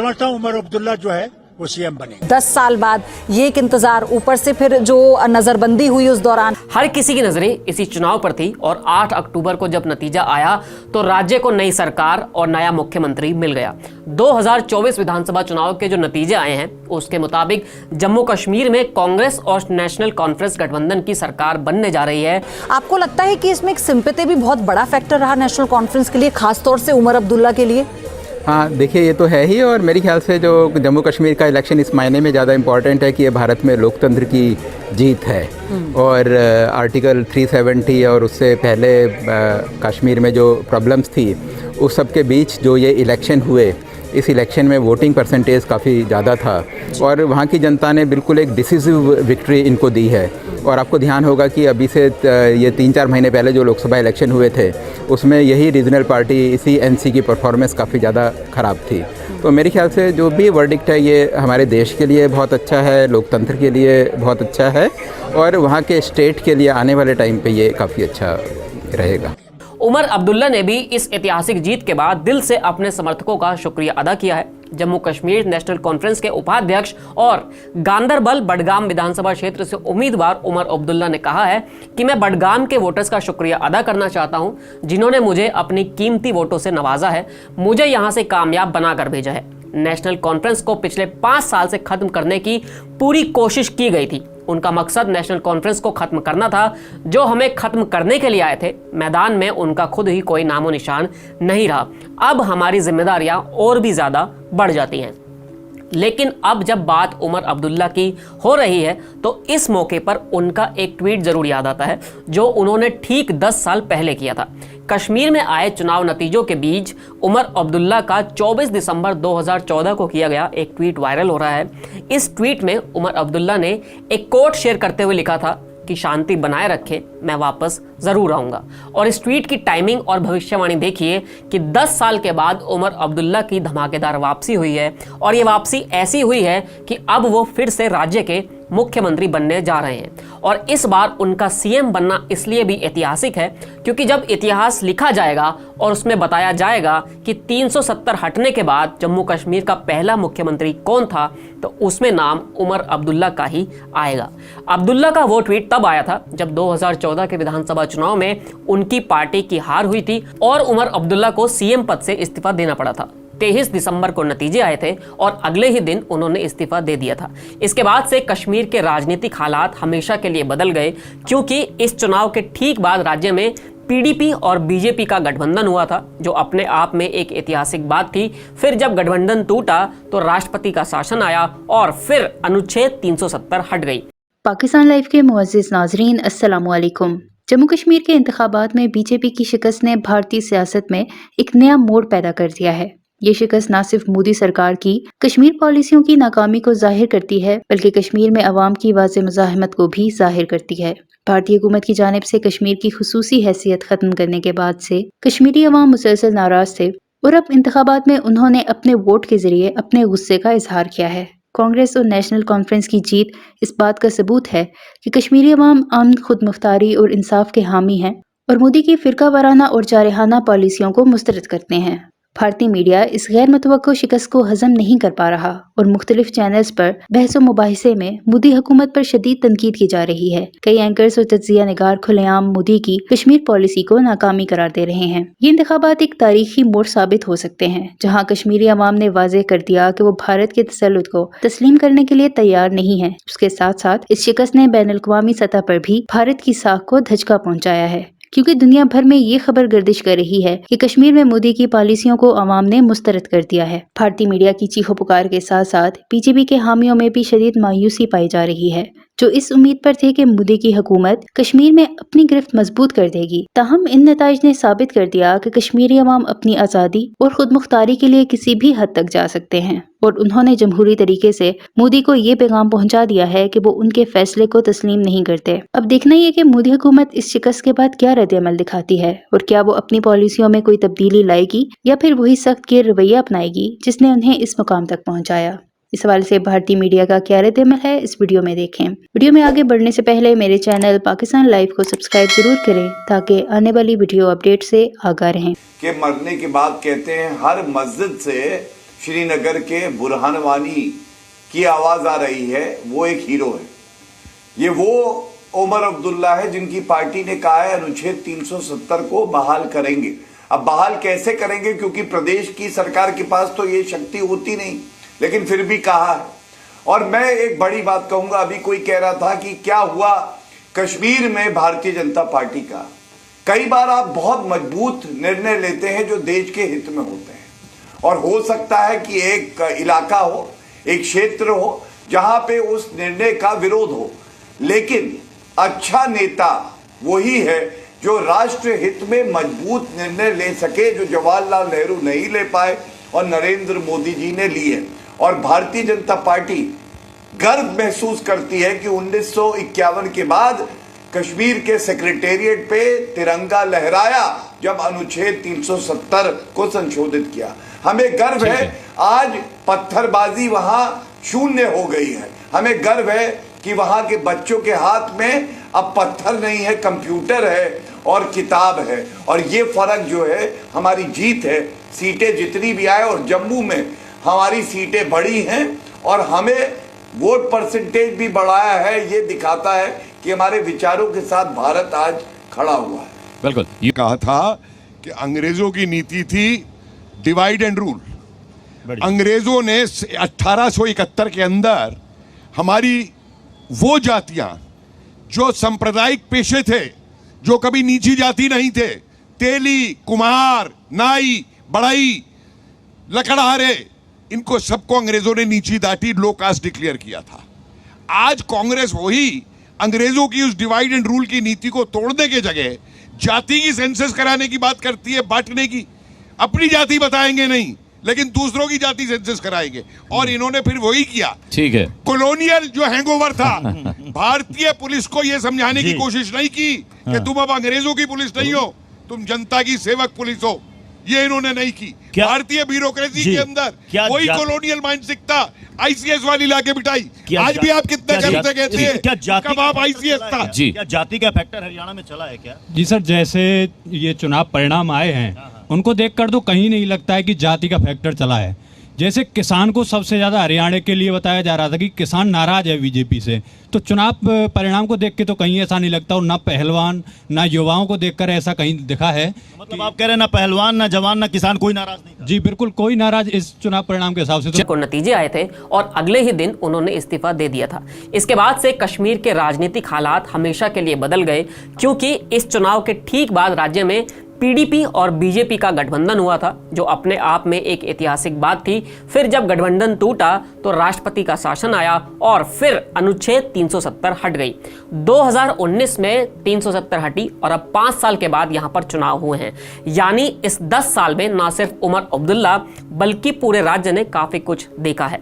समझता हूँ उमर अब्दुल्ला जो है वो सीएम बने। 10 साल बाद ये एक इंतजार, ऊपर से फिर जो नजरबंदी हुई उस दौरान हर किसी की नजरें इसी चुनाव पर थी और 8 अक्टूबर को जब नतीजा आया तो राज्य को नई सरकार और नया मुख्यमंत्री मिल गया। 2024 विधानसभा चुनाव के जो नतीजे आए हैं उसके मुताबिक जम्मू कश्मीर में कांग्रेस और नेशनल कॉन्फ्रेंस गठबंधन की सरकार बनने जा रही है। आपको लगता है कि इसमें एक सिंपैथी भी बहुत बड़ा फैक्टर रहा नेशनल कॉन्फ्रेंस के लिए, खासतौर से उमर अब्दुल्ला के लिए? हाँ, देखिए ये तो है ही, और मेरे ख्याल से जो जम्मू कश्मीर का इलेक्शन इस मायने में ज़्यादा इम्पॉर्टेंट है कि ये भारत में लोकतंत्र की जीत है। और आर्टिकल 370 और उससे पहले कश्मीर में जो प्रॉब्लम्स थी उस सब के बीच जो ये इलेक्शन हुए, इस इलेक्शन में वोटिंग परसेंटेज काफ़ी ज़्यादा था और वहाँ की जनता ने बिल्कुल एक डिसिसिव विक्ट्री इनको दी है। और आपको ध्यान होगा कि अभी से ये 3-4 महीने पहले जो लोकसभा इलेक्शन हुए थे उसमें यही रीजनल पार्टी इसी एनसी की परफॉर्मेंस काफ़ी ज़्यादा ख़राब थी। तो मेरे ख्याल से जो भी वर्डिक्ट है ये हमारे देश के लिए बहुत अच्छा है, लोकतंत्र के लिए बहुत अच्छा है और वहाँ के स्टेट के लिए आने वाले टाइम पे ये काफ़ी अच्छा रहेगा। उमर अब्दुल्ला ने भी इस ऐतिहासिक जीत के बाद दिल से अपने समर्थकों का शुक्रिया अदा किया है। जम्मू कश्मीर नेशनल कॉन्फ्रेंस के उपाध्यक्ष और गांदरबल बडगाम विधानसभा क्षेत्र से उम्मीदवार उमर अब्दुल्ला ने कहा है कि मैं बडगाम के वोटर्स का शुक्रिया अदा करना चाहता हूं, जिन्होंने मुझे अपनी कीमती वोटों से नवाजा है, मुझे यहां से कामयाब बनाकर भेजा है। नेशनल कॉन्फ्रेंस को पिछले 5 साल से खत्म करने की पूरी कोशिश की गई थी। उनका मकसद नेशनल कॉन्फ्रेंस को खत्म करना था, जो हमें खत्म करने के लिए आए थे। मैदान में उनका खुद ही कोई नामो निशान नहीं रहा। अब हमारी जिम्मेदारियां और भी ज्यादा बढ़ जाती हैं। लेकिन अब जब बात उमर अब्दुल्ला की हो रही है तो इस मौके पर उनका एक ट्वीट जरूर याद आता है जो उन्होंने ठीक 10 साल पहले किया था। कश्मीर में आए चुनाव नतीजों के बीच उमर अब्दुल्ला का 24 दिसंबर 2014 को किया गया एक ट्वीट वायरल हो रहा है। इस ट्वीट में उमर अब्दुल्ला ने एक कोट शेयर करते हुए लिखा था कि शांति बनाए रखे, मैं वापस जरूर आऊंगा। और इस ट्वीट की टाइमिंग और भविष्यवाणी देखिए कि 10 साल के बाद उमर अब्दुल्ला की धमाकेदार वापसी हुई है और ये वापसी ऐसी हुई है कि अब वो फिर से राज्य के मुख्यमंत्री बनने जा रहे हैं। और इस बार उनका सीएम बनना इसलिए भी ऐतिहासिक है क्योंकि जब इतिहास लिखा जाएगा और उसमें बताया जाएगा कि 370 हटने के बाद जम्मू कश्मीर का पहला मुख्यमंत्री कौन था तो उसमें नाम उमर अब्दुल्ला का ही आएगा। अब्दुल्ला का वो ट्वीट तब आया था जब 2014 के विधानसभा चुनाव में उनकी पार्टी की हार हुई थी और उमर अब्दुल्ला को सीएम पद से इस्तीफा देना पड़ा था। 23 दिसंबर को नतीजे आए थे और अगले ही दिन उन्होंने इस्तीफा दे दिया था। इसके बाद से कश्मीर के राजनीतिक हालात हमेशा के लिए बदल गए क्योंकि इस चुनाव के ठीक बाद राज्य में पीडीपी और बीजेपी का गठबंधन हुआ था, जो अपने आप में एक ऐतिहासिक बात थी। फिर जब गठबंधन टूटा तो राष्ट्रपति का शासन आया और फिर अनुच्छेद 370 हट गई। पाकिस्तान लाइव के मुअज़्ज़िज़ नाज़रीन, अस्सलामु अलैकुम। जम्मू कश्मीर के इंतखाबात में बीजेपी की शिकस्त ने भारतीय सियासत में एक नया मोड़ पैदा कर दिया है। ये शिकस्त न सिर्फ मोदी सरकार की कश्मीर पॉलिसियों की नाकामी को जाहिर करती है बल्कि कश्मीर में अवाम की वाज़ेह मुज़ाहमत को भी जाहिर करती है। भारतीय हुकूमत की जानिब से कश्मीर की खुसूसी हैसियत खत्म करने के बाद से कश्मीरी अवाम मुसलसल नाराज थे और अब इंतखाबात में उन्होंने अपने वोट के जरिए अपने गुस्से का इजहार किया है। कांग्रेस और नेशनल कॉन्फ्रेंस की जीत इस बात का सबूत है कि कश्मीरी अवाम अमन, खुद मुख्तारी और इंसाफ के हामी हैं और मोदी की फिरका वाराना और जारहाना पॉलिसियों को मुस्तरद करते हैं। भारतीय मीडिया इस गैर मुतवक्को शिकस्त को हजम नहीं कर पा रहा और मुख्तलिफ चैनल्स पर बहस मुबाहिसे में मोदी हुकूमत पर शदीद तनकीद की जा रही है। कई एंकर्स और तज्जिया निगार खुलेआम मोदी की कश्मीर पॉलिसी को नाकामी करार दे रहे हैं। ये इंतखाबात एक तारीखी मोड़ साबित हो सकते हैं जहाँ कश्मीरी अवाम ने वाज़ेह कर दिया कि वो भारत के तसल्लुत को तस्लीम करने के लिए तैयार नहीं है। उसके साथ साथ इस शिकस्त ने बैनुल अक़वामी सतह पर भी भारत की साख को धचका पहुँचाया है क्योंकि दुनिया भर में ये खबर गर्दिश कर रही है कि कश्मीर में मोदी की पॉलिसियों को अवाम ने मुस्तरद कर दिया है। भारतीय मीडिया की चीखो पुकार के साथ साथ बीजेपी के हामियों में भी शदीद मायूसी पाई जा रही है, जो इस उम्मीद पर थे कि मोदी की हुकूमत कश्मीर में अपनी गिरफ्त मजबूत कर देगी। ताहम इन नताइज ने साबित कर दिया कि कश्मीरी अवाम अपनी आज़ादी और खुद मुख्तारी के लिए किसी भी हद तक जा सकते हैं और उन्होंने जमहूरी तरीके से मोदी को ये पैगाम पहुंचा दिया है कि वो उनके फैसले को तस्लीम नहीं करते। अब देखना ही है कि मोदी हुकूमत इस शिकस्त के बाद क्या रद्द-ए-अमल दिखाती है और क्या वो अपनी पॉलिसियों में कोई तब्दीली लाएगी या फिर वही सख्त गिर रवैया अपनाएगी जिसने उन्हें इस मुकाम तक पहुंचाया। इस हवाले से भारतीय मीडिया का क्या रद्द-ए-अमल है, इस वीडियो में देखें। वीडियो में आगे बढ़ने से पहले मेरे चैनल पाकिस्तान लाइव को सब्सक्राइब जरूर करें ताकि आने वाली वीडियो अपडेट से आगाह रहें। के मरने के बाद कहते हैं हर मस्जिद से श्रीनगर के बुरहान वानी की आवाज आ रही है, वो एक हीरो है। ये वो उमर अब्दुल्ला है जिनकी पार्टी ने कहा है अनुच्छेद 370 को बहाल करेंगे। अब बहाल कैसे करेंगे, क्योंकि प्रदेश की सरकार के पास तो ये शक्ति होती नहीं, लेकिन फिर भी कहा है। और मैं एक बड़ी बात कहूंगा, अभी कोई कह रहा था कि क्या हुआ कश्मीर में भारतीय जनता पार्टी का। कई बार आप बहुत मजबूत निर्णय लेते हैं जो देश के हित में होते हैं, और हो सकता है कि एक इलाका हो, एक क्षेत्र हो जहां पे उस निर्णय का विरोध हो, लेकिन अच्छा नेता वही है जो राष्ट्र हित में मजबूत निर्णय ले सके, जो जवाहरलाल नेहरू नहीं ले पाए और नरेंद्र मोदी जी ने लिए। और भारतीय जनता पार्टी गर्व महसूस करती है कि 1951 के बाद कश्मीर के सेक्रेटेरिएट पे तिरंगा लहराया जब अनुच्छेद 370 को संशोधित किया। हमें गर्व है आज पत्थरबाजी वहां शून्य हो गई है। हमें गर्व है कि वहां के बच्चों के हाथ में अब पत्थर नहीं है, कंप्यूटर है और किताब है। और ये फर्क जो है हमारी जीत है। सीटें जितनी भी आए, और जम्मू में हमारी सीटें बढ़ी हैं और हमें वोट परसेंटेज भी बढ़ाया है। ये दिखाता है कि हमारे विचारों के साथ भारत आज खड़ा हुआ है। बिल्कुल, ये कहा था कि अंग्रेजों की नीति थी डिवाइड एंड रूल। अंग्रेजों ने 1871 के अंदर हमारी वो जातियां जो सांप्रदायिक पेशे थे, जो कभी नीची जाति नहीं थे, तेली, कुम्हार, नाई, बढ़ई, लकड़हारे, इनको सबको अंग्रेजों ने नीची जाति लो कास्ट डिक्लेयर किया था। आज कांग्रेस वही अंग्रेजों की उस डिवाइड एंड रूल की नीति को तोड़ने के जगह जाति की सेंसस कराने की बात करती है, बांटने की। अपनी जाति बताएंगे नहीं, लेकिन दूसरों की जाति सेंसस कराएंगे। और इन्होंने फिर वही किया। ठीक है, कॉलोनियल जो हैंगओवर था, भारतीय पुलिस को यह समझाने की कोशिश नहीं की कि तुम अब अंग्रेजों की पुलिस नहीं हो, तुम जनता की सेवक पुलिस हो। ये इन्होंने नहीं की। भारतीय ब्यूरोक्रेसी के अंदर वही कॉलोनियल माइंडसेट था, आईसीएस वाली लाके बिठाई। आज भी आप कितना करते कहते हैं कब आप आईसीएस था। जी, क्या जाति का फैक्टर हरियाणा में चला है क्या? जी सर, जैसे ये चुनाव परिणाम आए हैं उनको देखकर तो कहीं नहीं लगता है कि जाति का फैक्टर चला है। जैसे किसान को सबसे ज्यादा हरियाणा के लिए बताया जा रहा था कि किसान नाराज है बीजेपी से, तो चुनाव परिणाम को देख के तो कहीं ऐसा नहीं लगता, और ना पहलवान ना युवाओं को देखकर ऐसा कहीं दिखा है। मतलब आप कह रहे हैं ना पहलवान ना जवान ना किसान, कोई नाराज नहीं था? जी बिल्कुल, कोई नाराज इस चुनाव परिणाम के हिसाब से को नतीजे आए थे और अगले ही दिन उन्होंने इस्तीफा दे दिया था। इसके बाद से कश्मीर के राजनीतिक हालात हमेशा के लिए बदल गए, क्योंकि इस चुनाव के ठीक बाद राज्य में पीडीपी और बीजेपी का गठबंधन हुआ था, जो अपने आप में एक ऐतिहासिक बात थी। फिर जब गठबंधन टूटा तो राष्ट्रपति का शासन आया और फिर अनुच्छेद 370 हट गई। 2019 में 370 हटी और अब 5 साल के बाद यहां पर चुनाव हुए हैं। यानी इस 10 साल में न सिर्फ उमर अब्दुल्ला बल्कि पूरे राज्य ने काफी कुछ देखा है।